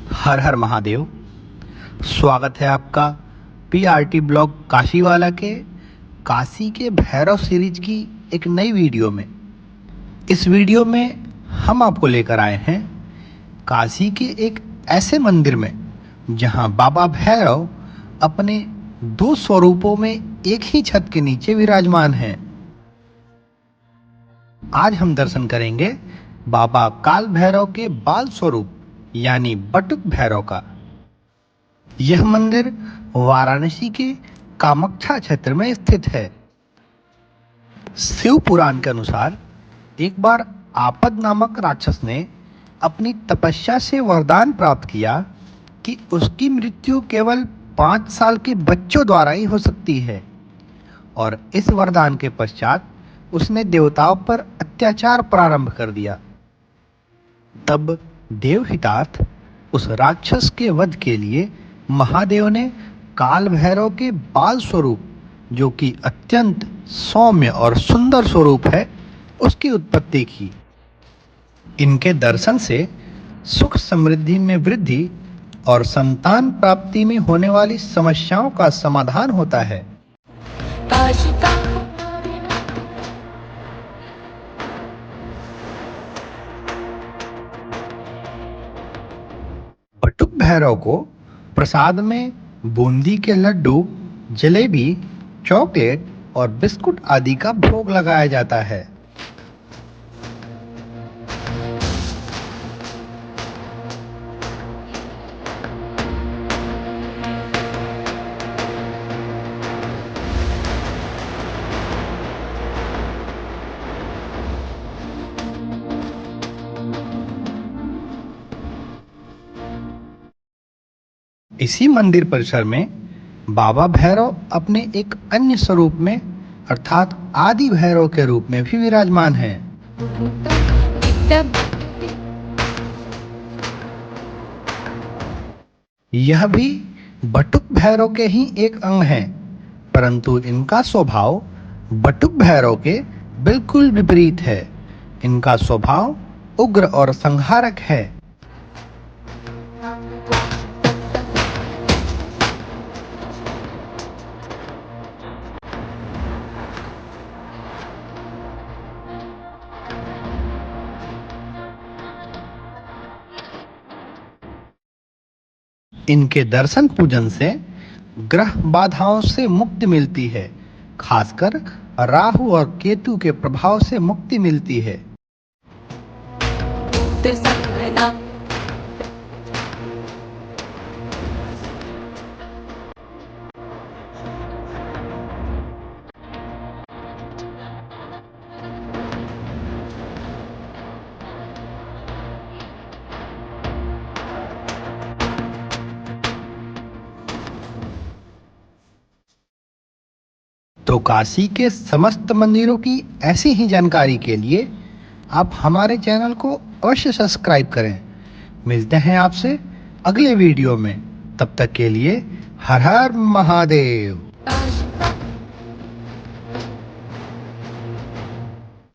हर हर महादेव। स्वागत है आपका पीआरटी ब्लॉग काशीवाला के काशी के भैरव सीरीज की एक नई वीडियो में। इस वीडियो में हम आपको लेकर आए हैं काशी के एक ऐसे मंदिर में जहां बाबा भैरव अपने दो स्वरूपों में एक ही छत के नीचे विराजमान हैं। आज हम दर्शन करेंगे बाबा काल भैरव के बाल स्वरूप यानी बटुक भैरव का। यह मंदिर वाराणसी के कामाख्या क्षेत्र में स्थित है। शिव पुराण के अनुसार एक बार आपद नामक राक्षस ने अपनी तपस्या से वरदान प्राप्त किया कि उसकी मृत्यु केवल 5 साल के बच्चों द्वारा ही हो सकती है, और इस वरदान के पश्चात उसने देवताओं पर अत्याचार प्रारंभ कर दिया। तब देवहितार्थ उस राक्षस के वध के लिए महादेव ने काल भैरव के बाल स्वरूप, जो कि अत्यंत सौम्य और सुंदर स्वरूप है, उसकी उत्पत्ति की। इनके दर्शन से सुख समृद्धि में वृद्धि और संतान प्राप्ति में होने वाली समस्याओं का समाधान होता है। बटुक भैरव को प्रसाद में बूंदी के लड्डू, जलेबी, चॉकलेट और बिस्कुट आदि का भोग लगाया जाता है। इसी मंदिर परिसर में बाबा भैरव अपने एक अन्य स्वरूप में अर्थात आदि भैरव के रूप में भी विराजमान हैं। यह भी बटुक भैरव के ही एक अंग है, परंतु इनका स्वभाव बटुक भैरव के बिल्कुल विपरीत है। इनका स्वभाव उग्र और संहारक है। इनके दर्शन पूजन से ग्रह बाधाओं से मुक्ति मिलती है, खासकर राहु और केतु के प्रभाव से मुक्ति मिलती है। तो काशी के समस्त मंदिरों की ऐसी ही जानकारी के लिए आप हमारे चैनल को अवश्य सब्सक्राइब करें। मिलते हैं आपसे अगले वीडियो में। तब तक के लिए हर हर महादेव।